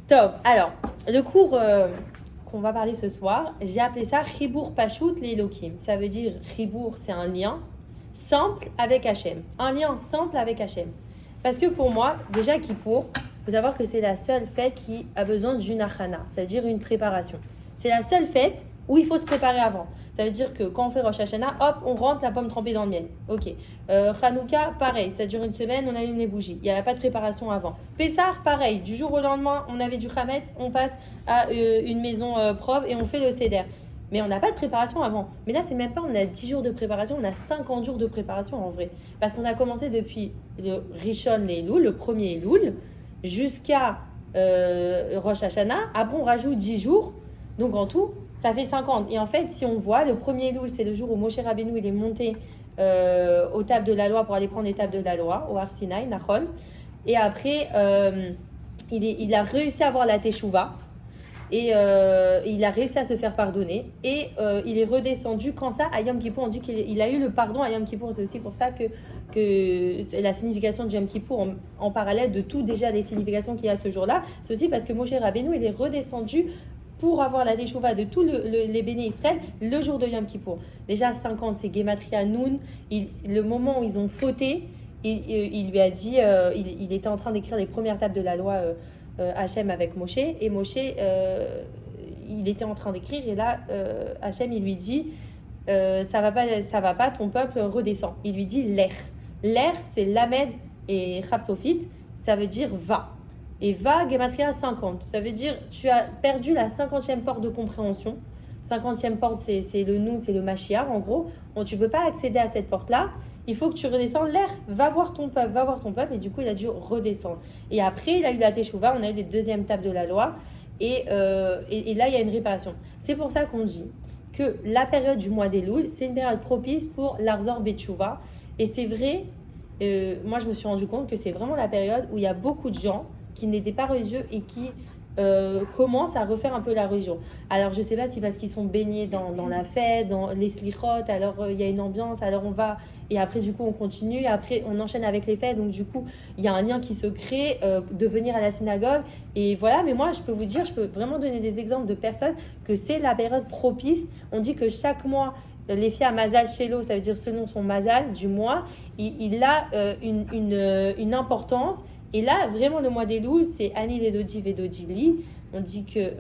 Top. Alors, le cours qu'on va parler ce soir, j'ai appelé ça Chibour Pashut Lelokim. Ça veut dire Chibour, c'est un lien simple avec Hachem. Un lien simple avec Hachem. Parce que pour moi, déjà Kippour, il faut savoir que c'est la seule fête qui a besoin d'une achana, ça veut dire une préparation. C'est la seule fête où il faut se préparer avant. Ça veut dire que quand on fait Rosh Hashanah, hop, on rentre la pomme trempée dans le miel. Ok. Hanouka, pareil, ça dure une semaine, on allume les bougies. Il n'y a pas de préparation avant. Pessah, pareil, du jour au lendemain, on avait du Hametz, on passe à une maison propre et on fait le Seder. Mais on n'a pas de préparation avant. Mais là, c'est même pas, on a 10 jours de préparation, on a 50 jours de préparation en vrai. Parce qu'on a commencé depuis le Rishon Elul, le premier Elul, jusqu'à Rosh Hashanah. Après, on rajoute 10 jours. Donc en tout, ça fait 50. Et en fait, si on voit, le premier Elul, c'est le jour où Moshe Rabbeinu il est monté aux tables de la loi pour aller prendre les tables de la loi, au Har Sinaï, Nachon. Et après, il a réussi à avoir la Teshuvah. Et il a réussi à se faire pardonner. Et il est redescendu quand ça, à Yom Kippour. On dit qu'il a eu le pardon à Yom Kippour. C'est aussi pour ça que c'est la signification de Yom Kippour en parallèle de tout déjà les significations qu'il y a ce jour-là. C'est aussi parce que Moshe Rabbeinu, il est redescendu pour avoir la Teshuvah de tous les béné Israël le jour de Yom Kippour. Déjà 50, c'est Gematria Noun. Le moment où ils ont fauté, il lui a dit, il était en train d'écrire les premières tables de la loi Hachem avec Moshe. Et Moshe, il était en train d'écrire. Et là, Hachem, il lui dit, ça va pas, ton peuple redescend. Il lui dit l'air. L'air, c'est Lamed et Chapsofit. Ça veut dire va. Et va, Gematria 50. Ça veut dire, tu as perdu la 50e porte de compréhension. 50e porte, c'est le Noun, c'est le Mashiach. En gros, tu ne peux pas accéder à cette porte-là. Il faut que tu redescendes l'air. Va voir ton peuple, va voir ton peuple. Et du coup, il a dû redescendre. Et après, il a eu la Teshuvah. On a eu les deuxièmes tables de la loi. Et là, il y a une réparation. C'est pour ça qu'on dit que la période du mois d'Elul, c'est une période propice pour l'Arzor Betchouva. Et c'est vrai, moi, je me suis rendu compte que c'est vraiment la période où il y a beaucoup de gens qui n'étaient pas religieux et qui commencent à refaire un peu la religion. Alors je sais pas si parce qu'ils sont baignés dans la fête, dans les slichot, alors il y a une ambiance, alors on va, et après du coup on continue, et après on enchaîne avec les fêtes, donc du coup il y a un lien qui se crée de venir à la synagogue, et voilà. Mais moi je peux vous dire, je peux vraiment donner des exemples de personnes que c'est la période propice. On dit que chaque mois, les filles à Mazal Shelo, ça veut dire selon son Mazal du mois, il a une importance. Et là, vraiment, le mois d'Elul, c'est Ani Ledodi Vedodili. On dit que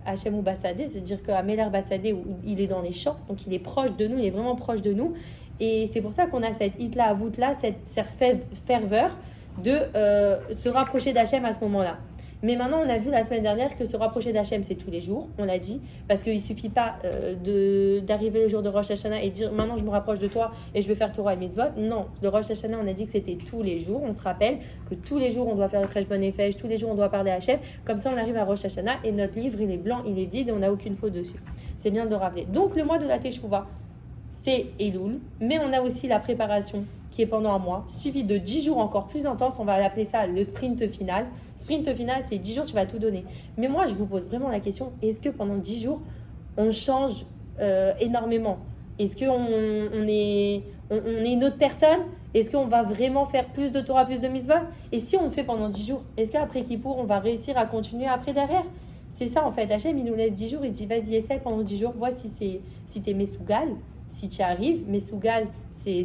Hachem ou Bassadé, c'est-à-dire qu'Ameler Bassadé, il est dans les champs, donc il est proche de nous, il est vraiment proche de nous. Et c'est pour ça qu'on a cette hitla avout-là, cette ferveur de se rapprocher d'Hachem à ce moment-là. Mais maintenant, on a vu la semaine dernière que se rapprocher d'Hachem, c'est tous les jours, on l'a dit, parce qu'il ne suffit pas d'arriver le jour de Rosh Hashanah et dire maintenant je me rapproche de toi et je vais faire Torah et Mitzvot. Non, le Rosh Hashanah, on a dit que c'était tous les jours. On se rappelle que tous les jours on doit faire le Cheshbon Nefesh, tous les jours on doit parler à Hachem. Comme ça, on arrive à Rosh Hashanah et notre livre il est blanc, il est vide et on n'a aucune faute dessus. C'est bien de le rappeler. Donc, le mois de la Teshuvah, c'est Elul, mais on a aussi la préparation qui est pendant un mois, suivi de 10 jours encore plus intenses. On va l'appeler ça le sprint final. Sprint final, c'est 10 jours, tu vas tout donner. Mais moi, je vous pose vraiment la question, est-ce que pendant 10 jours, on change énormément? Est-ce qu'on est une autre personne? Est-ce qu'on va vraiment faire plus de Torah, plus de mitzvah? Et si on le fait pendant 10 jours, est-ce qu'après Kippour, on va réussir à continuer après derrière? C'est ça en fait. Hachem, il nous laisse 10 jours, il dit vas-y, essaie pendant 10 jours, vois si t'es Mesougal, si tu y arrives. Mesougal, c'est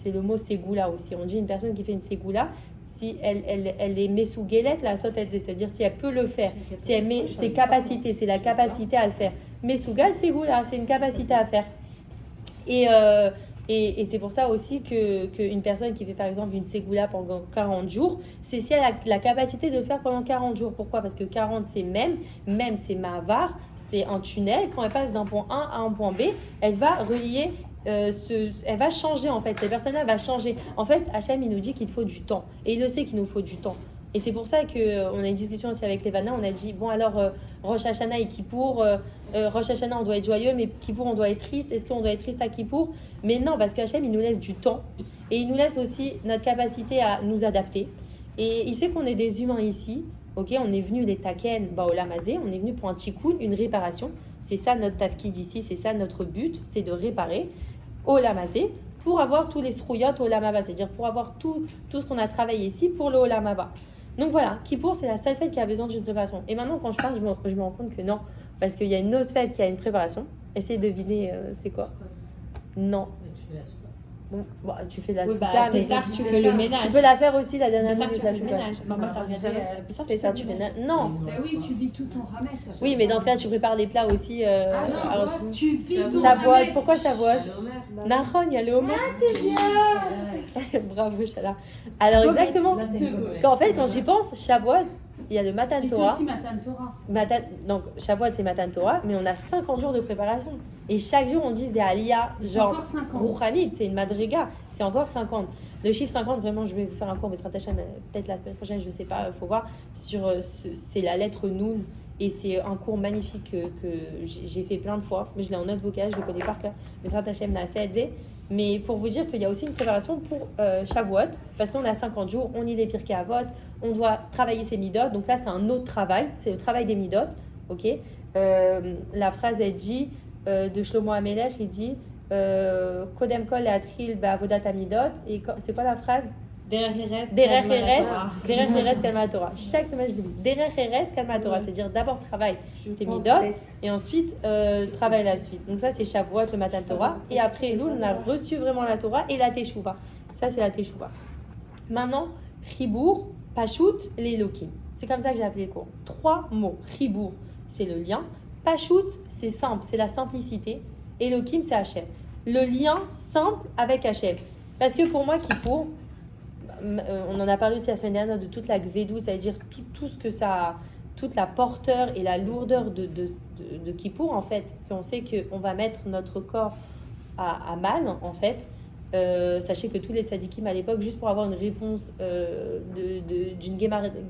le mot Ségoula aussi. On dit une personne qui fait une Ségoula, si elle est Mesougelet, la saute, c'est-à-dire si elle peut le faire, si elle met ses capacités, c'est la capacité à le faire. Mesougal, Ségoula, c'est une capacité à faire. Et c'est pour ça aussi qu'une personne qui fait par exemple une ségoula pendant 40 jours, c'est si elle a la capacité de le faire pendant 40 jours. Pourquoi? Parce que 40 c'est même c'est Mavar, c'est un tunnel. Quand elle passe d'un point A à un point B, elle va relier, elle va changer en fait. Cette personne-là va changer. En fait, Hachem il nous dit qu'il faut du temps. Et il le sait qu'il nous faut du temps. Et c'est pour ça qu'on a une discussion aussi avec les Vanna, on a dit, bon alors, Rosh Hashanah et Kippour, Rosh Hashanah on doit être joyeux, mais Kippour on doit être triste, est-ce qu'on doit être triste à Kippour? Mais non, parce qu'Hachem il nous laisse du temps, et il nous laisse aussi notre capacité à nous adapter. Et il sait qu'on est des humains ici, ok, on est venu les taken, baolamazé, on est venu pour un tikkun, une réparation, c'est ça notre tafkid ici, c'est ça notre but, c'est de réparer, olamazé, pour avoir tous les srouillottes olamaba, c'est-à-dire pour avoir tout ce qu'on a travaillé ici pour le olamaba. Donc voilà, Kippour, c'est la seule fête qui a besoin d'une préparation. Et maintenant, quand je parle, je me rends compte que non, parce qu'il y a une autre fête qui a une préparation. Essayez de deviner c'est quoi. Non. Mais tu fais la soupe. Bon, bah, tu fais la Oui, soupe bah, là, mais Pessah, tu fais le ménage. tu peux la faire aussi la dernière Pessah, minute. tu la fais le soupe. ménage. Maman, t'as regardé Pessah, Pessah, tu fais non. Bah oui, tu vis tout ton ramet. Ça Oui, fait mais ça. dans ce cas, tu prépares les plats aussi. Ah non, à quoi, reçu. tu vis ton Shavuot, ramet. pourquoi Shavuot? Allô, Nahon, il y a le Homer. mère. Bravo, Shala. Alors exactement. En fait, quand j'y pense, Shavuot, il y a le Matan Et c'est Torah. aussi Matan Torah. Donc, Shavuot, c'est Matan Torah, mais on a 50 jours de préparation. Et chaque jour, on dit c'est Aliyah, C'est genre encore 5 ans. Rouhanit, c'est une madriga, c'est encore 50. Le chiffre 50, vraiment, je vais vous faire un cours, mais peut-être la semaine prochaine, je ne sais pas, il faut voir. C'est la lettre Noun, et c'est un cours magnifique que j'ai fait plein de fois, mais je l'ai en note vocale, je le connais par cœur. Mais ça, Hachem l'a assez aidé. Mais pour vous dire qu'il y a aussi une préparation pour Shavuot, parce qu'on a 50 jours, on lit les Pirkei Avot, on doit travailler ses midot. Donc là, c'est un autre travail, c'est le travail des midot. Ok. La phrase, elle dit, de Shlomo Amelech, il dit Kodem kol le'atril be'avodat hamidot. Et c'est quoi la phrase? Derech Eretz, Derech Kalma Eretz, Torah. Derech Eretz Kalma Torah. Chaque semaine, je le dis. Derech Eretz Kalma Torah, c'est-à-dire d'abord travail tes midot et ensuite travail la suite. Donc ça, c'est Shavuot, le Matan Torah. Et après Elul, on a reçu vraiment la Torah et la Teshuvah. Ça, c'est la Teshuvah. Maintenant, Chibour, Pashut, les Elohim. C'est comme ça que j'ai appelé le cours. 3 mots. Chibour, c'est le lien. Pashut, c'est simple, c'est la simplicité. Elohim, c'est Hachem. Le lien simple avec Hachem. Parce que pour moi, Kippour, on en a parlé aussi la semaine dernière de toute la Gvedou, c'est-à-dire tout ce que ça, toute la porteur et la lourdeur de Kippour, en fait, qu'on sait qu'on va mettre notre corps à mal, en fait. Sachez que tous les tzadikim à l'époque, juste pour avoir une réponse d'une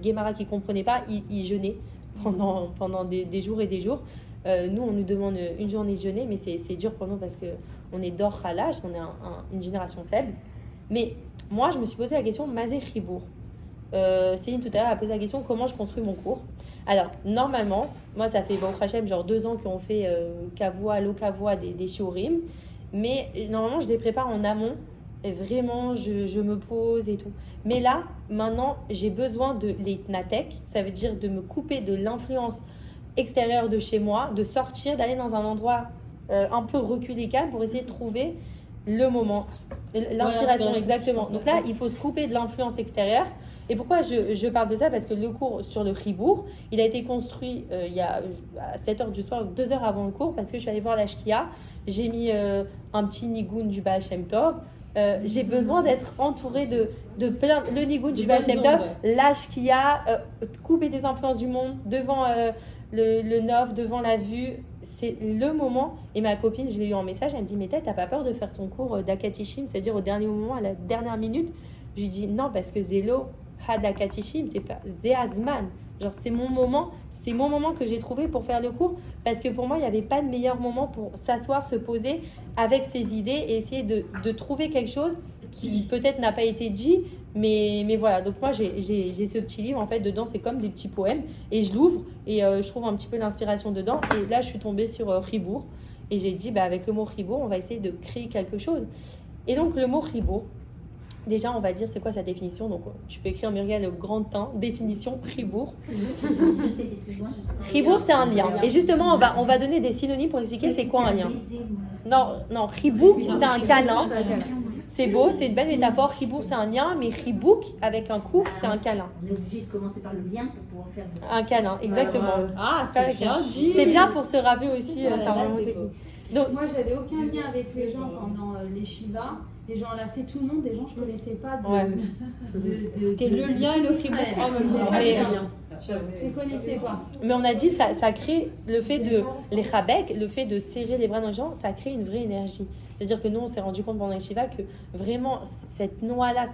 Guémara qui ne comprenait pas, ils jeûnaient pendant des jours et des jours. Nous, on nous demande une journée de jeûner, mais c'est dur pour nous parce qu'on est d'or halash, on est une génération faible. Mais moi, je me suis posé la question, Mazé Chibour. Céline, tout à l'heure, a posé la question, comment je construis mon cours. Alors, normalement, moi, ça fait, Baruch Hashem, genre 2 ans qu'on fait Kavua, Lokavua, des shiurim. Mais normalement, je les prépare en amont. Et vraiment, je me pose et tout. Mais là, maintenant, j'ai besoin de l'itnatek. Ça veut dire de me couper de l'influence extérieure de chez moi, de sortir, d'aller dans un endroit un peu reculé, calme, pour essayer de trouver le moment. L'inspiration, exactement. Donc là, il faut se couper de l'influence extérieure. Et pourquoi je parle de ça? Parce que le cours sur le Chibour, il a été construit il y a à 7h du soir, 2 heures avant le cours, parce que je suis allée voir la Shkia. J'ai mis un petit nigoun du Baal Shem Tov. J'ai besoin d'être entourée de plein. Le nigoun du Baal Shem Tov, la Shkia, couper des influences du monde, devant le Nov, devant la vue. C'est le moment. Et ma copine, je l'ai eu en message, elle me dit, mais t'as pas peur de faire ton cours d'Akatishim, c'est-à-dire au dernier moment, à la dernière minute? Je lui dis, non, parce que Zélo, Hadakatishim, c'est pas Zéazman. Genre, c'est mon moment que j'ai trouvé pour faire le cours, parce que pour moi, il n'y avait pas de meilleur moment pour s'asseoir, se poser avec ses idées et essayer de trouver quelque chose qui peut-être n'a pas été dit, mais voilà. Donc moi, j'ai ce petit livre, en fait, dedans, c'est comme des petits poèmes, et je l'ouvre, et je trouve un petit peu d'inspiration dedans, et là, je suis tombée sur Chibour, et j'ai dit, avec le mot Chibour, on va essayer de créer quelque chose. Et donc, le mot Chibour, déjà, on va dire c'est quoi sa définition. Donc, tu peux écrire Muriel le grand temps, définition Chibour. Je sais, excuse-moi. Chibour, c'est un lien. Et justement, on va donner des synonymes pour expliquer c'est quoi un lien. Non, Chibouk, c'est un câlin. C'est beau, c'est une belle métaphore. Chibour, c'est un lien, mais Chibouk, avec un coup, c'est un câlin. On est obligé de commencer par le lien pour pouvoir faire un câlin, exactement. Ah, c'est bien dit. C'est bien pour se rappeler aussi. Voilà, ça là, remonte. c'est beau. Donc, Moi, j'avais aucun lien avec les gens pendant les Shiva. Des gens là, c'est tout le monde, des gens je connaissais pas. Ouais. C'était le lien et le Chibour en même temps. Mais, Je ne connaissais pas. mais on a dit ça crée le fait de les rabek, le fait de serrer les bras dans les gens, ça crée une vraie énergie. C'est-à-dire que nous, on s'est rendu compte pendant les Shiva que vraiment cette noix-là,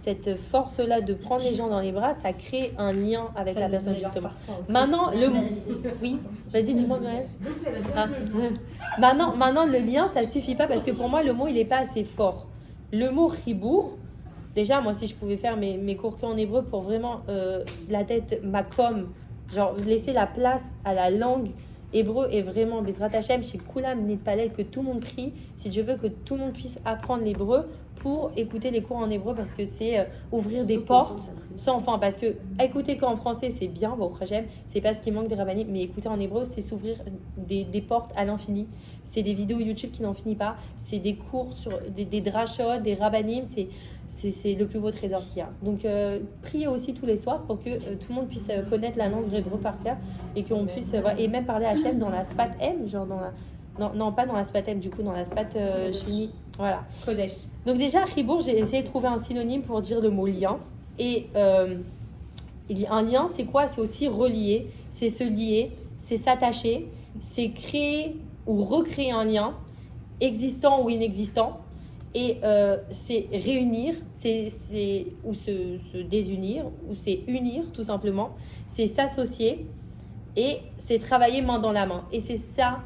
cette force-là de prendre les gens dans les bras, ça crée un lien avec la personne justement. Maintenant, oui, vas-y, dis-moi Noël. Ah. Maintenant, le lien, ça suffit pas parce que pour moi, le mot, il est pas assez fort. Le mot chibour, déjà, moi, si je pouvais faire mes cours en hébreu pour vraiment la tête makom, genre laisser la place à la langue Hébreu est vraiment Bezrat Hashem, chez Kulam Nitpalel, que tout le monde prie. Si Dieu veut que tout le monde puisse apprendre l'hébreu pour écouter les cours en hébreu, parce que c'est ouvrir des portes sans enfin. Parce que écouter qu'en français, c'est bien, bon, Hashem, c'est pas ce qui manque des rabbinim, mais écouter en hébreu, c'est s'ouvrir des portes à l'infini. C'est des vidéos YouTube qui n'en finissent pas. C'est des cours sur des drachot, des rabbinim. C'est le plus beau trésor qu'il y a. Donc, priez aussi tous les soirs pour que tout le monde puisse connaître la langue hébreu par cœur et qu'on puisse, et même parler Hachem dans la spat M, genre dans la, non, pas dans la spat M, du coup, dans la spat chénie. Voilà. Kodesh. Donc, déjà, Ribour, j'ai essayé de trouver un synonyme pour dire le mot lien. Et il y a un lien, c'est quoi? C'est aussi relier, c'est se lier, c'est s'attacher, c'est créer ou recréer un lien, existant ou inexistant. Et c'est réunir, ou se désunir, ou c'est unir tout simplement, c'est s'associer et c'est travailler main dans la main. Et c'est ça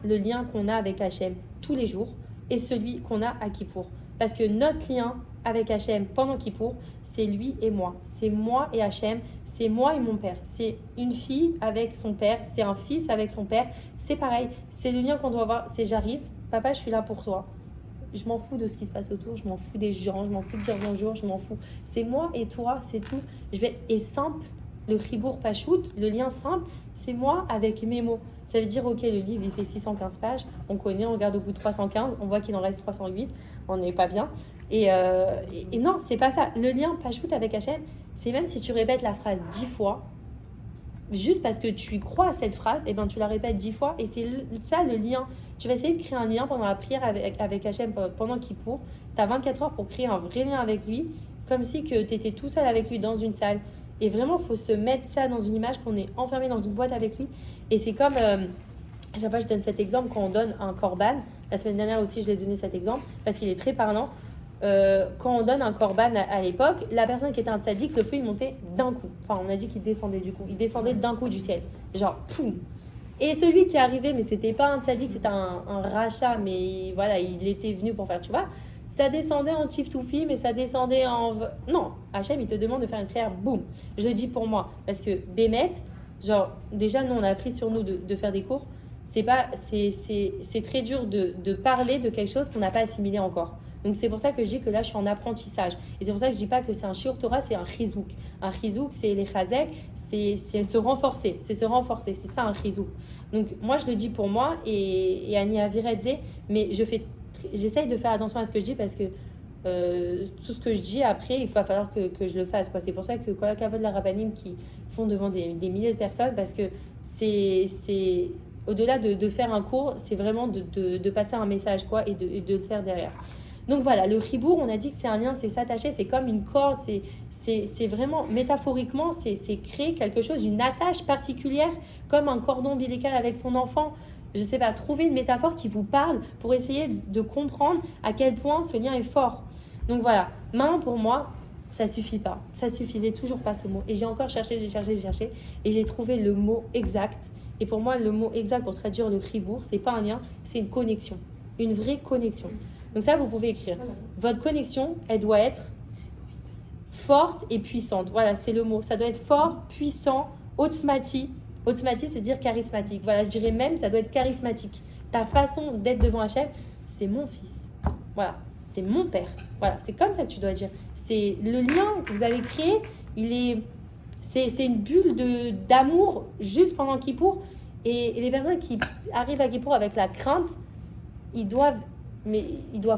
le lien qu'on a avec Hachem tous les jours et celui qu'on a à Kippour. Parce que notre lien avec Hachem pendant Kippour, c'est lui et moi. C'est moi et Hachem, c'est moi et mon père. C'est une fille avec son père, c'est un fils avec son père. C'est pareil, c'est le lien qu'on doit avoir. C'est j'arrive, papa, je suis là pour toi. Je m'en fous de ce qui se passe autour, je m'en fous des gens, je m'en fous de dire bonjour, je m'en fous. C'est moi et toi, c'est tout. Et simple, le Ribour Pachout, le lien simple, c'est moi avec mes mots. Ça veut dire, ok, le livre, il fait 615 pages, on connaît, on regarde au bout de 315, on voit qu'il en reste 308, on n'est pas bien. Et non, c'est pas ça. Le lien Pachout avec Hachem, c'est même si tu répètes la phrase 10 fois, juste parce que tu crois à cette phrase, et ben tu la répètes 10 fois, et c'est ça le lien. Tu vas essayer de créer un lien pendant la prière avec Hachem pendant Kippour. Tu as 24 heures pour créer un vrai lien avec lui, comme si tu étais tout seul avec lui dans une salle. Et vraiment, il faut se mettre ça dans une image qu'on est enfermé dans une boîte avec lui. Et c'est comme, à chaque fois je donne cet exemple, quand on donne un korban, la semaine dernière aussi je l'ai donné cet exemple, parce qu'il est très parlant. Quand on donne un korban à l'époque, la personne qui était un tzaddik, le feu il montait d'un coup. Enfin, on a dit qu'il descendait du coup. Il descendait d'un coup du ciel. Genre, poum. Et celui qui est arrivé, mais c'était pas un tzaddik, c'était un rachat, mais voilà, il était venu pour faire, tu vois. Ça descendait en tiftoufim, mais ça descendait en... Non, Hachem, il te demande de faire une prière, boum. Je le dis pour moi, parce que Bémet, genre, déjà, nous, on a appris sur nous de faire des cours. C'est très dur de parler de quelque chose qu'on n'a pas assimilé encore. Donc c'est pour ça que je dis que là je suis en apprentissage. Et c'est pour ça que je dis pas que c'est un shiur Torah, c'est un chizouk. Un chizouk, c'est les chazek, c'est se renforcer. C'est se renforcer, c'est ça un chizouk. Donc moi je le dis pour moi et Annie Aviredze, mais j'essaye de faire attention à ce que je dis parce que tout ce que je dis après, il va falloir que je le fasse, quoi. C'est pour ça que Kol Hakavod la Rabbanim qui font devant des milliers de personnes, parce que c'est au-delà de faire un cours, c'est vraiment de passer un message, quoi, et de le faire derrière. Donc voilà, le Ribour, on a dit que c'est un lien, c'est s'attacher, c'est comme une corde, c'est vraiment, métaphoriquement, c'est créer quelque chose, une attache particulière, comme un cordon ombilical avec son enfant. Je sais pas, trouver une métaphore qui vous parle pour essayer de comprendre à quel point ce lien est fort. Donc voilà, maintenant pour moi, ça suffit pas. Ça suffisait toujours pas ce mot. Et j'ai encore cherché, et j'ai trouvé le mot exact. Et pour moi, le mot exact pour traduire le Ribour, c'est pas un lien, c'est une connexion. Une vraie connexion. Donc ça, vous pouvez écrire. Votre connexion, elle doit être forte et puissante. Voilà, c'est le mot. Ça doit être fort, puissant, otzmati. Otzmati, c'est dire charismatique. Voilà, je dirais même, ça doit être charismatique. Ta façon d'être devant Hachem, c'est mon fils. Voilà, c'est mon père. Voilà, c'est comme ça que tu dois dire. C'est le lien que vous avez créé, c'est une bulle d'amour juste pendant Kippour. Et les personnes qui arrivent à Kippour avec la crainte, ils doivent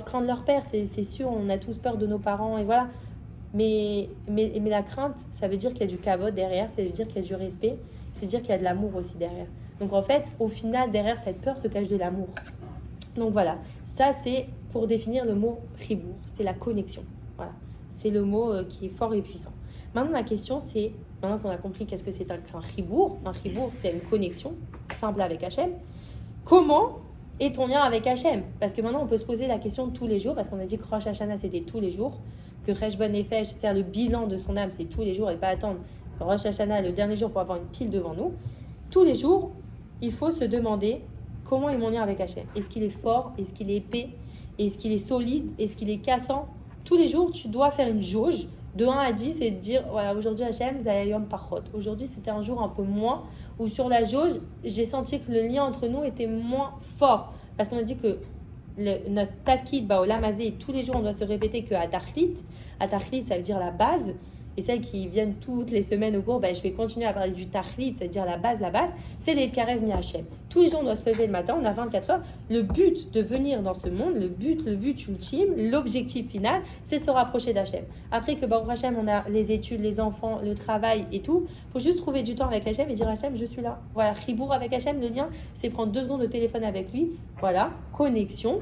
craindre leur père, c'est sûr, on a tous peur de nos parents, et voilà. Mais la crainte, ça veut dire qu'il y a du kavod derrière, ça veut dire qu'il y a du respect, c'est dire qu'il y a de l'amour aussi derrière. Donc en fait, au final, derrière cette peur se cache de l'amour. Donc voilà, ça c'est pour définir le mot ribour, c'est la connexion. Voilà, c'est le mot qui est fort et puissant. Maintenant la question c'est, maintenant qu'on a compris qu'est-ce que c'est un ribour c'est une connexion simple avec Hachem, comment et ton lien avec Hachem. Parce que maintenant, on peut se poser la question tous les jours, parce qu'on a dit que Rosh Hashanah, c'était tous les jours, que Cheshbon Nefesh, faire le bilan de son âme, c'est tous les jours, et pas attendre Rosh Hashanah, le dernier jour, pour avoir une pile devant nous. Tous les jours, il faut se demander comment est mon lien avec Hachem. Est-ce qu'il est fort? Est-ce qu'il est épais? Est-ce qu'il est solide? Est-ce qu'il est cassant? Tous les jours, tu dois faire une jauge De 1 à 10, c'est de dire, voilà, aujourd'hui Hachem, Zayayom Pachot. Aujourd'hui, c'était un jour un peu moins, où sur la jauge, j'ai senti que le lien entre nous était moins fort. Parce qu'on a dit que notre tafkid, Baolam Hazé, tous les jours, on doit se répéter que à Tachlit, ça veut dire la base. Et celles qui viennent toutes les semaines au cours, je vais continuer à parler du Tachlit, c'est-à-dire la base, c'est les Karev Mi Hachem. Tous les jours, on doit se lever le matin, on a 24 heures. Le but de venir dans ce monde, le but ultime, l'objectif final, c'est se rapprocher d'Hachem. Après que Baruch Hachem, on a les études, les enfants, le travail et tout, il faut juste trouver du temps avec Hachem et dire Hachem, je suis là. Voilà, Ribour avec Hachem, le lien, c'est prendre 2 secondes de téléphone avec lui. Voilà, connexion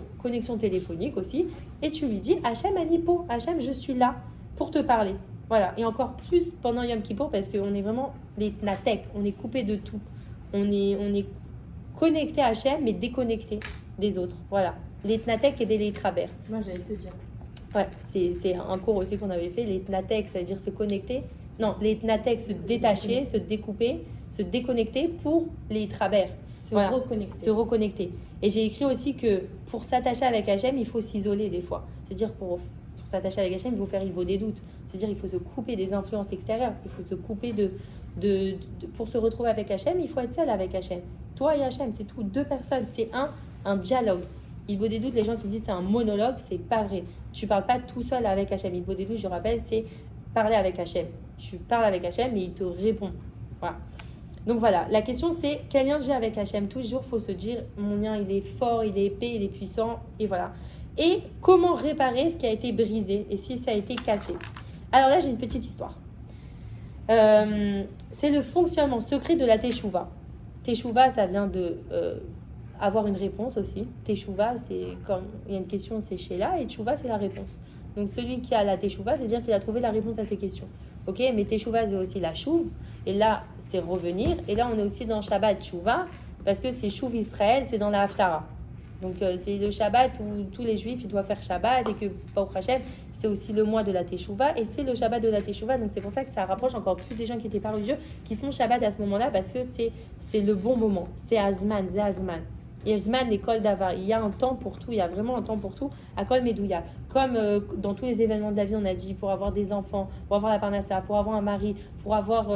téléphonique aussi. Et tu lui dis Hachem Anipo, Hachem, je suis là pour te parler. Voilà, et encore plus pendant Yom Kippour parce qu'on est vraiment les Tnatek, on est coupé de tout. On est connecté à Hachem mais déconnecté des autres. Voilà, les Tnatek et les Traber. Moi, j'allais te dire. Ouais, c'est un cours aussi qu'on avait fait. Les Tnatek, ça veut dire se connecter. Non, les Tnatek, se détacher, se découper, se déconnecter pour les Traber. Se reconnecter. Et j'ai écrit aussi que pour s'attacher avec Hachem, il faut s'isoler des fois. C'est-à-dire pour s'attacher avec Hachem, il faut faire Ivo des doutes. C'est-à-dire il faut se couper des influences extérieures. Il faut se couper pour se retrouver avec Hachem, il faut être seul avec Hachem. Toi et Hachem, c'est tout. 2 personnes, c'est un dialogue. Ivo des doutes, les gens qui disent c'est un monologue, c'est pas vrai. Tu parles pas tout seul avec Hachem. Ivo des doutes, je rappelle, c'est parler avec Hachem. Tu parles avec Hachem et il te répond. Voilà. Donc voilà, la question c'est quel lien j'ai avec Hachem. Tous les jours, il faut se dire mon lien il est fort, il est épais, il est puissant et voilà. Et comment réparer ce qui a été brisé et si ça a été cassé. Alors là, j'ai une petite histoire. C'est le fonctionnement secret de la Teshuvah. Teshuvah, ça vient de avoir une réponse aussi. Teshuvah, c'est comme il y a une question, c'est Sheila, et Teshuvah, c'est la réponse. Donc celui qui a la Teshuvah, c'est-à-dire qu'il a trouvé la réponse à ses questions. Ok, mais Teshuvah, c'est aussi la Chouv, et là, c'est revenir. Et là, on est aussi dans Shabbat Teshuvah, parce que c'est Chouv Israël, c'est dans la Haftara. Donc c'est le Shabbat où tous les Juifs ils doivent faire Shabbat et que Baruch Hashem c'est aussi le mois de la Teshuvah et c'est le Shabbat de la Teshuvah, donc c'est pour ça que ça rapproche encore plus des gens qui n'étaient pas religieux qui font Shabbat à ce moment-là parce que c'est le bon moment, c'est Azman, c'est Azman. Yezman l'école d'Avar, il y a un temps pour tout, il y a vraiment un temps pour tout à Kol Medouya. Comme dans tous les événements de la vie on a dit pour avoir des enfants, pour avoir la Parnassa, pour avoir un mari, pour avoir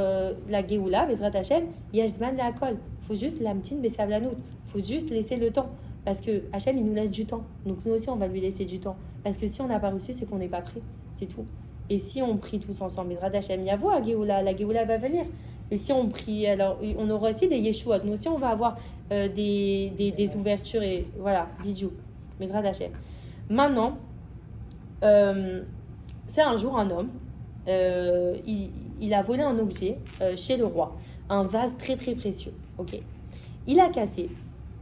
la Géoula, Bezrat Hashem, Yezman la Kol. Il faut juste l'amtin Besavlanout, il faut juste laisser le temps. Parce que Hachem, il nous laisse du temps. Donc nous aussi, on va lui laisser du temps. Parce que si on n'a pas reçu, c'est qu'on n'est pas prêt. C'est tout. Et si on prie tous ensemble, Bezrat Hachem, Yavo, la Géoula va venir. Et si on prie, alors on aura aussi des Yeshuot. Nous aussi, on va avoir des ouvertures. Et voilà, bidjou. Bezrat Hachem. Maintenant, c'est un jour un homme. Il a volé un objet chez le roi. Un vase très très précieux. Ok. Il a cassé.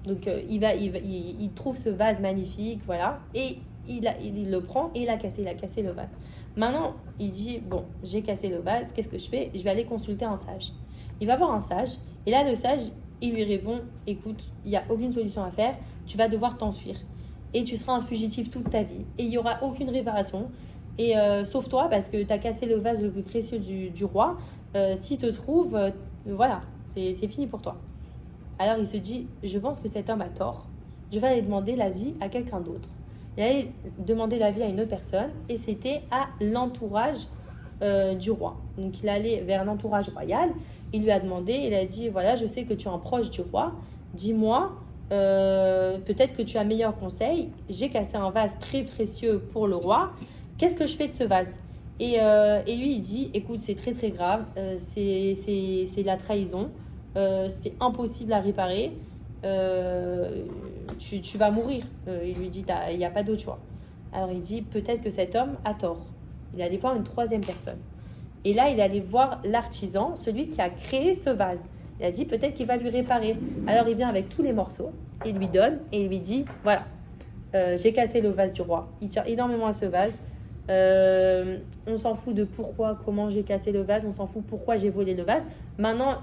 Donc il trouve ce vase magnifique, voilà, et il le prend et il a cassé le vase. Maintenant, il dit, bon, j'ai cassé le vase, qu'est-ce que je fais? Je vais aller consulter un sage. Il va voir un sage, et là le sage, il lui répond, écoute, il n'y a aucune solution à faire, tu vas devoir t'enfuir. Et tu seras un fugitif toute ta vie, et il n'y aura aucune réparation. Et sauf toi, parce que tu as cassé le vase le plus précieux du roi, s'il te trouve, voilà, c'est fini pour toi. Alors il se dit, je pense que cet homme a tort, je vais aller demander l'avis à quelqu'un d'autre. Il allait demander l'avis à une autre personne et c'était à l'entourage du roi. Donc il allait vers l'entourage royal, il lui a demandé, il a dit, voilà, je sais que tu es un proche du roi, dis-moi, peut-être que tu as meilleur conseil, j'ai cassé un vase très précieux pour le roi, qu'est-ce que je fais de ce vase? Et lui il dit, écoute, c'est très très grave, c'est la trahison. C'est impossible à réparer, tu vas mourir. Il lui dit, il n'y a pas d'autre choix. Alors il dit, peut-être que cet homme a tort. Il allait voir une 3e personne. Et là, il allait voir l'artisan, celui qui a créé ce vase. Il a dit, peut-être qu'il va lui réparer. Alors il vient avec tous les morceaux, il lui donne et il lui dit, voilà, j'ai cassé le vase du roi. Il tient énormément à ce vase. On s'en fout de pourquoi, comment j'ai cassé le vase, on s'en fout pourquoi j'ai volé le vase. Maintenant,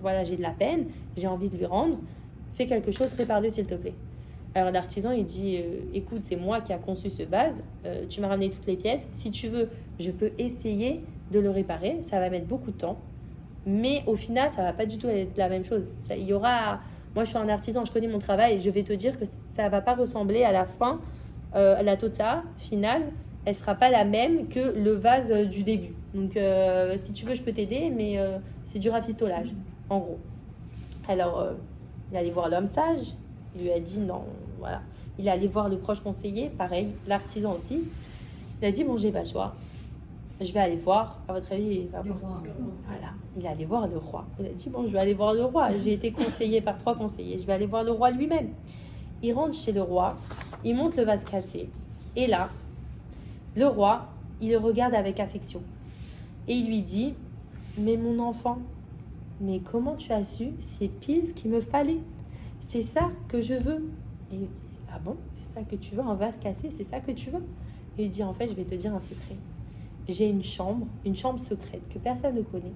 voilà, j'ai de la peine, j'ai envie de lui rendre. Fais quelque chose, répare-le s'il te plaît. Alors l'artisan, il dit, écoute, c'est moi qui a conçu ce vase, tu m'as ramené toutes les pièces. Si tu veux, je peux essayer de le réparer. Ça va mettre beaucoup de temps, mais au final, ça va pas du tout être la même chose. Il y aura, moi, je suis un artisan, je connais mon travail et je vais te dire que ça va pas ressembler à la fin. La totsa finale, elle sera pas la même que le vase du début. Donc, si tu veux, je peux t'aider, mais c'est du rafistolage, en gros. Alors, il est allé voir l'homme sage. Il lui a dit non, voilà. Il est allé voir le proche conseiller, pareil, l'artisan aussi. Il a dit bon, j'ai pas le choix. Je vais aller voir, à votre avis, il va Le voir. roi. Voilà, il est allé voir le roi. Il a dit bon, je vais aller voir le roi. J'ai été conseillé par 3 conseillers. Je vais aller voir le roi lui-même. Il rentre chez le roi, il monte le vase cassé. Et là, le roi, il le regarde avec affection. Et il lui dit mais mon enfant, mais comment tu as su? C'est pile ce qu'il me fallait. C'est ça que je veux. Et il dit ah bon, c'est ça que tu veux, un vase cassé, c'est ça que tu veux? Et il dit en fait, je vais te dire un secret. J'ai une chambre secrète que personne ne connaît.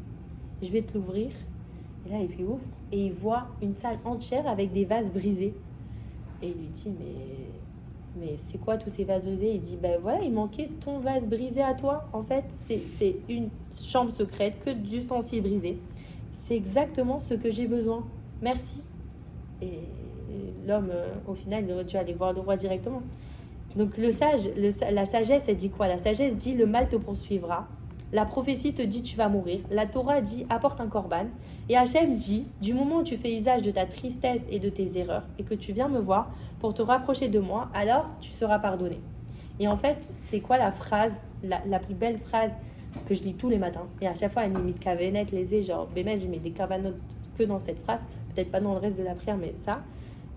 Je vais te l'ouvrir. Et là, il lui ouvre et il voit une salle entière avec des vases brisés. Et il lui dit, mais c'est quoi tous ces vases brisés? Il dit, ben voilà, il manquait ton vase brisé à toi. En fait, c'est une chambre secrète que d'ustensiles brisés. C'est exactement ce que j'ai besoin. Merci. Et l'homme, au final, il aurait dû aller voir le roi directement. Donc la sagesse, elle dit quoi? La sagesse dit le mal te poursuivra. La prophétie te dit tu vas mourir. La Torah dit apporte un korban. Et Hachem dit du moment où tu fais usage de ta tristesse et de tes erreurs et que tu viens me voir pour te rapprocher de moi, alors tu seras pardonné. Et en fait, c'est quoi la phrase, la plus belle phrase que je lis tous les matins? Et à chaque fois, elle limite kavenet, les genre, bémet, je mets des kavanot que dans cette phrase. Peut-être pas dans le reste de la prière, mais ça.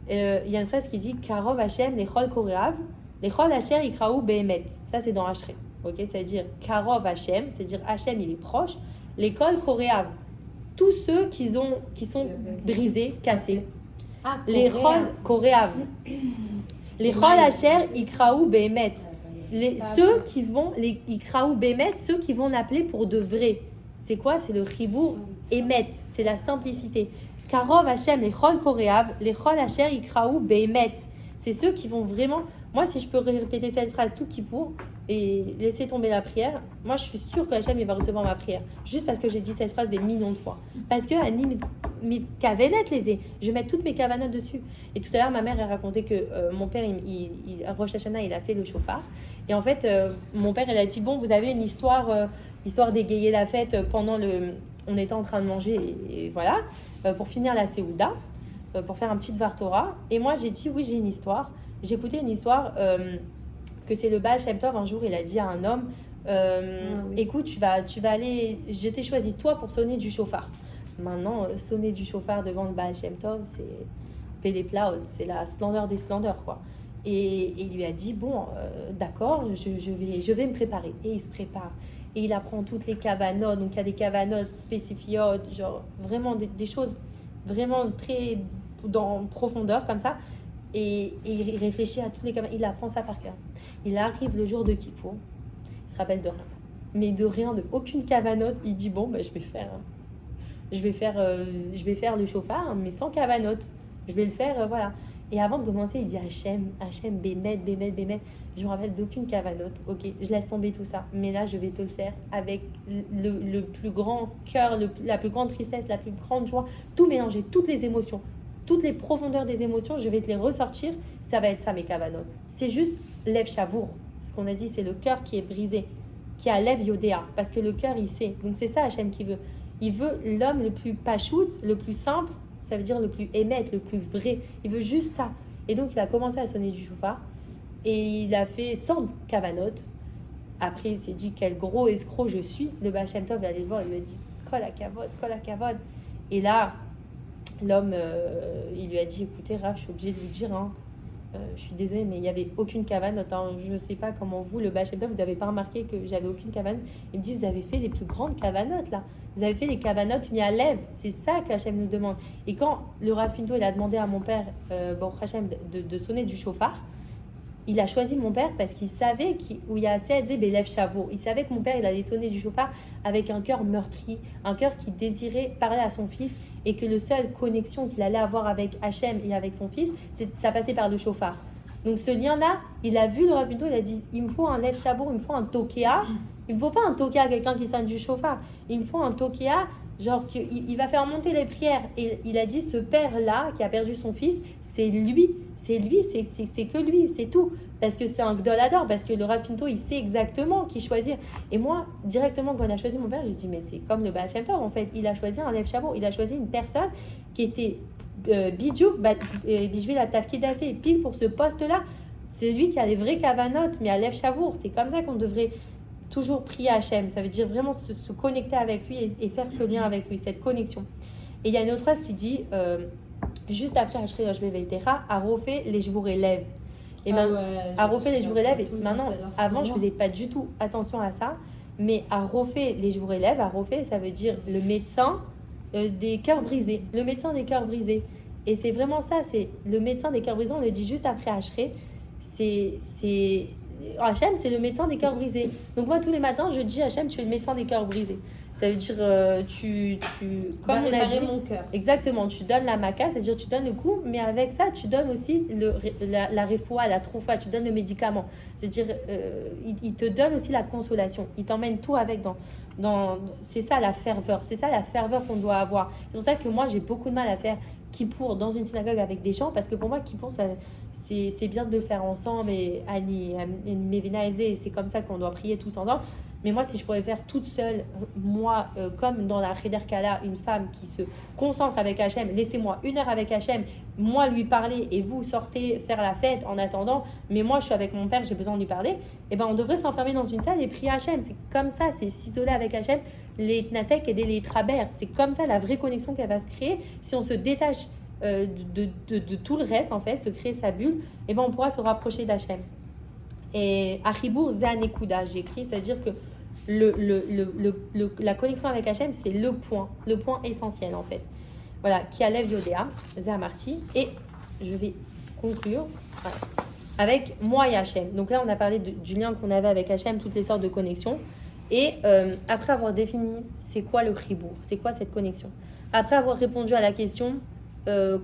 Il y a une phrase qui dit Karov Hachem lechol koreav. Les chol Hacher ikraou behemet. Ça, c'est dans Hachré. Ok, c'est-à-dire Karov Hachem, c'est-à-dire Hachem, il est proche. L'école Koréav, tous ceux qui sont brisés, cassés. Ah, Les chol Koréav. Les chol Hacher ikraou behemet. Ceux qui vont, les ikraou behemet, ceux qui vont l'appeler pour de vrai. C'est quoi? C'est le chibour emet. C'est la simplicité. Karov Hachem, les chol Koréav, les chol Hacher ikraou behemet. C'est ceux qui vont vraiment. Moi, si je peux répéter cette phrase tout qui pour et laisser tomber la prière, moi, je suis sûre que Hachem, il va recevoir ma prière. Juste parce que j'ai dit cette phrase des millions de fois. Parce que Annie, mi kavenet les je mets toutes mes kavanotes dessus. Et tout à l'heure, ma mère a raconté que mon père, à Rosh Hashanah, il a fait le chauffard. Et en fait, mon père, il a dit bon, vous avez une histoire d'égayer la fête pendant on était en train de manger et voilà, pour finir la Séouda, pour faire un petit Dvar Torah. Et moi, j'ai dit oui, j'ai une histoire. J'ai écouté une histoire que c'est le Baal Shem Tov. Un jour, il a dit à un homme écoute, tu vas aller, je t'ai choisi toi pour sonner du chauffard. Maintenant, sonner du chauffard devant le Baal Shem Tov, c'est Péléplaud, c'est la splendeur des splendeurs, quoi. Et il lui a dit bon, d'accord, je vais me préparer. Et il se prépare. Et il apprend toutes les cavanotes. Donc, il y a des cavanotes spécifiotes, genre vraiment des choses vraiment très dans profondeur, comme ça. Et il réfléchit à toutes les cavanotes. Il apprend ça par cœur. Il arrive le jour de Kippour. Il se rappelle de rien. Mais de rien, de aucune cavanote. Il dit bon, je vais faire le chauffard, mais sans cavanote. Je vais le faire, voilà. Et avant de commencer, il dit Hachem, bémet. Je me rappelle d'aucune cavanote. Ok, je laisse tomber tout ça. Mais là, je vais te le faire avec le plus grand cœur, la plus grande tristesse, la plus grande joie. Tout mélanger, toutes les émotions, toutes les profondeurs des émotions, je vais te les ressortir. Ça va être ça, mes cavanotes. C'est juste lève chavour. Ce qu'on a dit, c'est le cœur qui est brisé, qui a lève yodéa. Parce que le cœur, il sait. Donc c'est ça Hachem qui veut. Il veut l'homme le plus pachout, le plus simple. Ça veut dire le plus émettre, le plus vrai. Il veut juste ça. Et donc, il a commencé à sonner du chauffard. Et il a fait 100 cavanotes. Après, il s'est dit, quel gros escroc je suis. Le Baal Shem Tov est allé le voir. Il lui a dit, kol hakavod. Et là, l'homme, il lui a dit, écoutez, Rav, je suis obligé de vous dire, je suis désolée, mais il n'y avait aucune cavanote. Je ne sais pas comment vous, le Baal Shem Tov, vous n'avez pas remarqué que j'avais aucune cavanote. Il me dit, vous avez fait les plus grandes cavanotes, là. Vous avez fait les cavanotes mis à lèvres. C'est ça qu'Hachem nous demande. Et quand le Rav Pinto, il a demandé à mon père, Hachem, de sonner du chauffard, il a choisi mon père parce qu'il savait où il y a assez à dire Bélève Chavour. Il savait que mon père, il allait sonner du chauffard avec un cœur meurtri, un cœur qui désirait parler à son fils et que la seule connexion qu'il allait avoir avec Hachem et avec son fils, ça passait par le chauffard. Donc ce lien-là, il a vu le Rav Pinto, il a dit, il me faut un Lève Chavour, il me faut un Tokéa. Il ne faut pas un Tokéa à quelqu'un qui sonne du chauffard. Il me faut un Tokéa, genre il va faire monter les prières. Et il a dit, ce père-là qui a perdu son fils, c'est lui, c'est que lui, c'est tout. parce que c'est un Gdolador, parce que le Rav Pinto, il sait exactement qui choisir. Et moi, directement, quand on a choisi mon père, j'ai dit, mais c'est comme le Baal Shem Tov, en fait. Il a choisi un Lev Shabour, il a choisi une personne qui était Bidjou, Bijoué la Tafkidasé, pile pour ce poste-là. C'est lui qui a les vrais Kavanot, mais à Lev Shabour. C'est comme ça qu'on devrait toujours prier Hachem. Ça veut dire vraiment se connecter avec lui et faire ce lien avec lui, cette connexion. Et il y a une autre phrase qui dit, juste après Hachrei Yoshbe Veitera, à refait les jours élèves. Et à refait les jours élèves. Et maintenant, avant, je faisais pas du tout attention à ça. Mais à refait les jours élèves, à refait, ça veut dire le médecin des cœurs brisés. Le médecin des cœurs brisés. Et c'est vraiment ça, c'est le médecin des cœurs brisés, on le dit juste après Hachrei. Hachem, c'est le médecin des cœurs brisés. Donc moi, tous les matins, je dis Hachem, tu es le médecin des cœurs brisés. Ça veut dire, comme on a dit, mon cœur. exactement, tu donnes la maca, c'est-à-dire tu donnes le coup, mais avec ça, tu donnes aussi la refoua, la troufa, tu donnes le médicament. C'est-à-dire, il te donne aussi la consolation. Il t'emmène tout avec c'est ça la ferveur. C'est ça la ferveur qu'on doit avoir. C'est pour ça que moi, j'ai beaucoup de mal à faire Kippour dans une synagogue avec des gens, parce que pour moi, Kippour, c'est bien de le faire ensemble et c'est comme ça qu'on doit prier tous ensemble. Mais moi, si je pourrais faire toute seule, moi, comme dans la Cheder Kala, une femme qui se concentre avec Hachem, laissez-moi 1 heure avec Hachem, moi lui parler et vous sortez faire la fête en attendant, mais moi je suis avec mon père, j'ai besoin de lui parler, et ben on devrait s'enfermer dans une salle et prier Hachem. C'est comme ça, c'est s'isoler avec Hachem, les Tnatek et les Travers. C'est comme ça la vraie connexion qu'elle va se créer. Si on se détache de tout le reste, en fait, se créer sa bulle, et ben on pourra se rapprocher d'Hachem. Et Achibour Zanekuda, j'ai écrit, c'est-à-dire que la connexion avec Hachem, c'est le point essentiel en fait. Voilà, qui Alev Yodéa, Zamarti, et je vais conclure avec moi et Hachem. Donc là, on a parlé du lien qu'on avait avec Hachem, toutes les sortes de connexions. Et après avoir défini c'est quoi le chibour, c'est quoi cette connexion, après avoir répondu à la question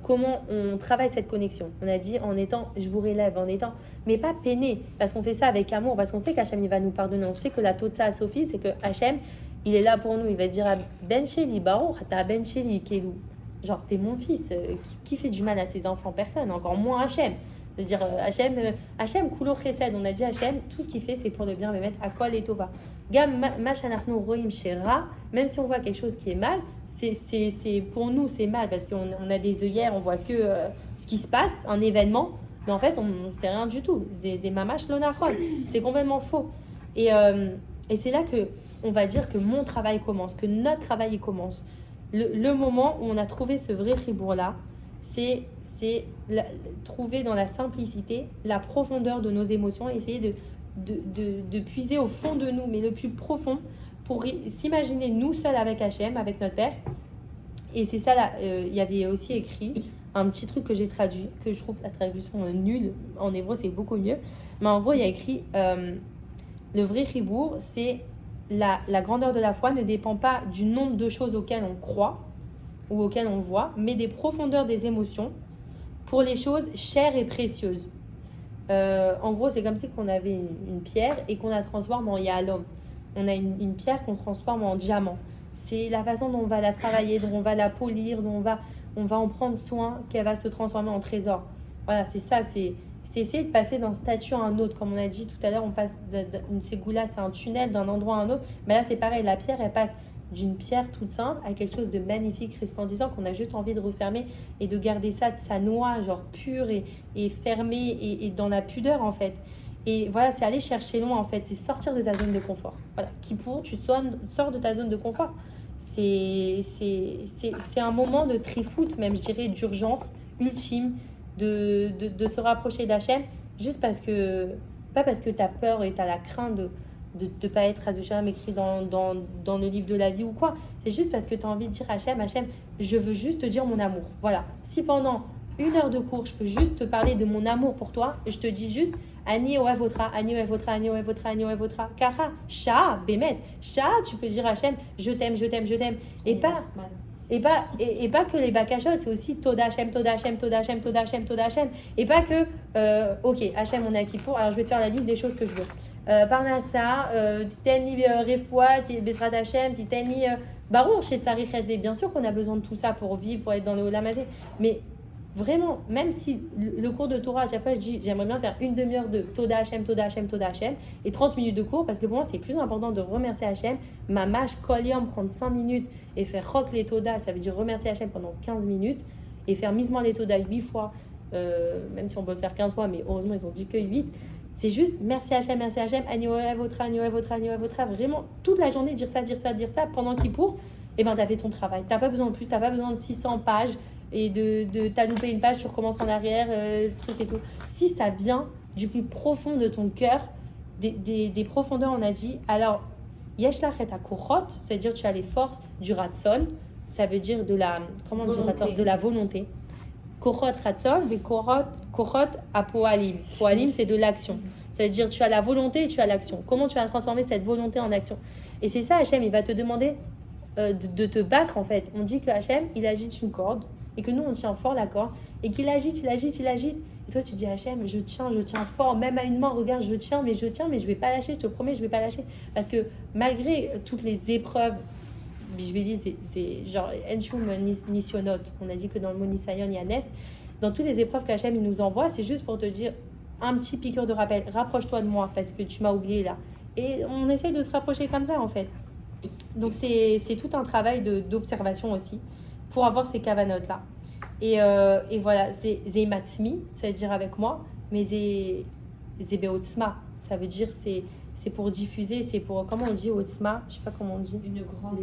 comment on travaille cette connexion, on a dit en étant, je vous relève, en étant, mais pas peiné, parce qu'on fait ça avec amour, parce qu'on sait qu'Hachem il va nous pardonner, on sait que la Totsa à Sophie, c'est que Hachem il est là pour nous, il va dire à Ben Sheli, Baruch, t'as Ben Sheli, Kelou, genre t'es mon fils, qui fait du mal à ses enfants, personne, encore moins Hachem. C'est-à-dire Hachem Kulo Chesed, on a dit Hachem, tout ce qu'il fait c'est pour le bien, mais mettre Akol et Tova. Gam Machanachnu Roim Shera, même si on voit quelque chose qui est mal, c'est pour nous c'est mal parce qu'on a des œillères, on voit que ce qui se passe, un événement, mais en fait on ne sait rien du tout. C'est mamash lonachol, c'est complètement faux. Et c'est là que on va dire que mon travail commence, que notre travail commence. Le moment où on a trouvé ce vrai chibour là, c'est trouver dans la simplicité la profondeur de nos émotions, essayer de puiser au fond de nous, mais le plus profond, pour s'imaginer nous seuls avec Hachem, avec notre Père. Et c'est ça là, il y avait aussi écrit un petit truc que j'ai traduit, que je trouve la traduction nulle, en hébreu c'est beaucoup mieux, mais en gros il y a écrit le vrai chibour, c'est la grandeur de la foi ne dépend pas du nombre de choses auxquelles on croit ou auxquelles on voit, mais des profondeurs des émotions pour les choses chères et précieuses. En gros, c'est comme si qu'on avait une pierre et qu'on la transforme en yahalom. On a une pierre qu'on transforme en diamant. C'est la façon dont on va la travailler, dont on va la polir, dont on va en prendre soin, qu'elle va se transformer en trésor. Voilà, c'est ça, c'est essayer de passer d'un statut à un autre. Comme on a dit tout à l'heure, on passe une ségoula, c'est un tunnel d'un endroit à un autre. Mais là, c'est pareil, la pierre, elle passe d'une pierre toute simple à quelque chose de magnifique, resplendissant, qu'on a juste envie de refermer et de garder ça de sa noix, genre pure et fermée et dans la pudeur en fait. Et voilà, c'est aller chercher loin en fait, c'est sortir de ta zone de confort. Voilà, Kippour, tu sors de ta zone de confort. C'est un moment de trifoot, même je dirais d'urgence ultime, de se rapprocher d'Hachem, juste parce que, pas parce que tu as peur et tu as la crainte de ne pas être Hazushalam écrit dans le livre de la vie ou quoi. C'est juste parce que tu as envie de dire Hachem, je veux juste te dire mon amour. Voilà. Si pendant 1 heure de cours, je peux juste te parler de mon amour pour toi, je te dis juste Ani Oevotra, Ani Oevotra, Ani Oevotra, Ani Oevotra. Kara, Sha, Bémet. Sha, tu peux dire Hachem, je t'aime, je t'aime, je t'aime. Et pas que les bakachot, c'est aussi Toda Hachem, Toda Hachem, Toda Hachem, Toda Hachem, Toda Hachem. Et pas que, ok, Hachem, on est à Kippour, alors je vais te faire la liste des choses que je veux. Parnassa, Titani Refoua, Besrat Hachem, Titani Baruch, chez Tsarich Hazé. Bien sûr qu'on a besoin de tout ça pour vivre, pour être dans le Olam Hazé. Mais Vraiment, même si le cours de Torah, à chaque fois je dis j'aimerais bien faire une demi-heure de Toda Hashem, Toda Hashem, Toda Hashem et 30 minutes de cours parce que pour moi c'est plus important de remercier Hashem. Mamash, Kol Yom, prendre 5 minutes et faire Chok les Toda, ça veut dire remercier Hashem pendant 15 minutes et faire Misement les Toda 8 fois, même si on peut le faire 15 fois, mais heureusement ils ont dit que 8. C'est juste merci Hashem, Ani Ohev Otra, Ani Ohev Otra, Ani Ohev Otra. Vraiment toute la journée dire ça pendant Kippour, et ben t'as fait ton travail. T'as pas besoin de plus, t'as pas besoin de 600 pages. Et t'as loupé une page, tu recommences en arrière, truc et tout. Si ça vient du plus profond de ton cœur, des profondeurs, on a dit, alors, yesh lach et kochot, c'est-à-dire tu as les forces du ratson, ça veut dire de la, comment on dit ratson, de la volonté. Kochot ratson, mais kochot apoalim. Poalim, c'est de l'action. Ça veut dire tu as la volonté et tu as l'action. Comment tu vas transformer cette volonté en action? Et c'est ça, Hachem, il va te demander de te battre en fait. On dit que Hachem, il agite une corde. Et que nous, on tient fort la corde, et qu'il agite. Et toi, tu dis, Hachem, je tiens fort, même à une main, regarde, je tiens, mais je vais pas lâcher, je te promets, je vais pas lâcher. Parce que malgré toutes les épreuves, je vais dire, c'est genre, Enshum Nisionot, on a dit que dans le mot Nisayon, il y a Nes, dans toutes les épreuves qu'Hachem il nous envoie, c'est juste pour te dire, un petit piqûre de rappel, rapproche-toi de moi, parce que tu m'as oublié là. Et on essaye de se rapprocher comme ça, en fait. Donc, c'est tout un travail d'observation aussi, pour avoir ces cavanotes là. Et voilà, c'est Matsmi, ça veut dire avec moi, mais c'est Beotzma, ça veut dire c'est pour diffuser, c'est pour, comment on dit Otzma, je sais pas comment on dit. Une grande.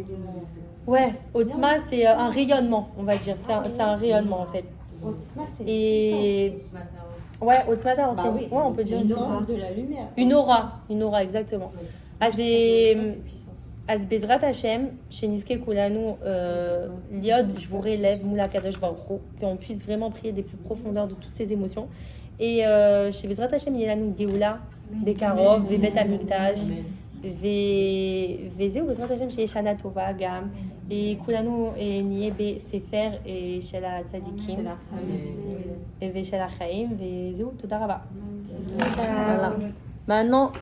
Ouais, Otzma c'est un rayonnement, on va dire, c'est un rayonnement en fait. Otzma, c'est Et puissance. ouais, Otzmata, Bah oui, ouais, on peut dire une aura de la lumière. une aura exactement. Ah, c'est As Bezrat Hashem, chez Niske Kulanu, Liod, je vous relève, Moula Kadosh Baruch Hu, qu'on puisse vraiment prier des plus profondeurs de toutes ces émotions. Et chez Bezrat Hashem, il y a nous Geoula, Bekarov, Bebet Amikdash, Vezeu, Bezrat Hashem, chez Shana Tova, Gam, et Kulanu, et Niebe Sefer, et chez la Tzadikim, et chez la Chaim, Vezeu, Toda Rabba. Voilà. Maintenant,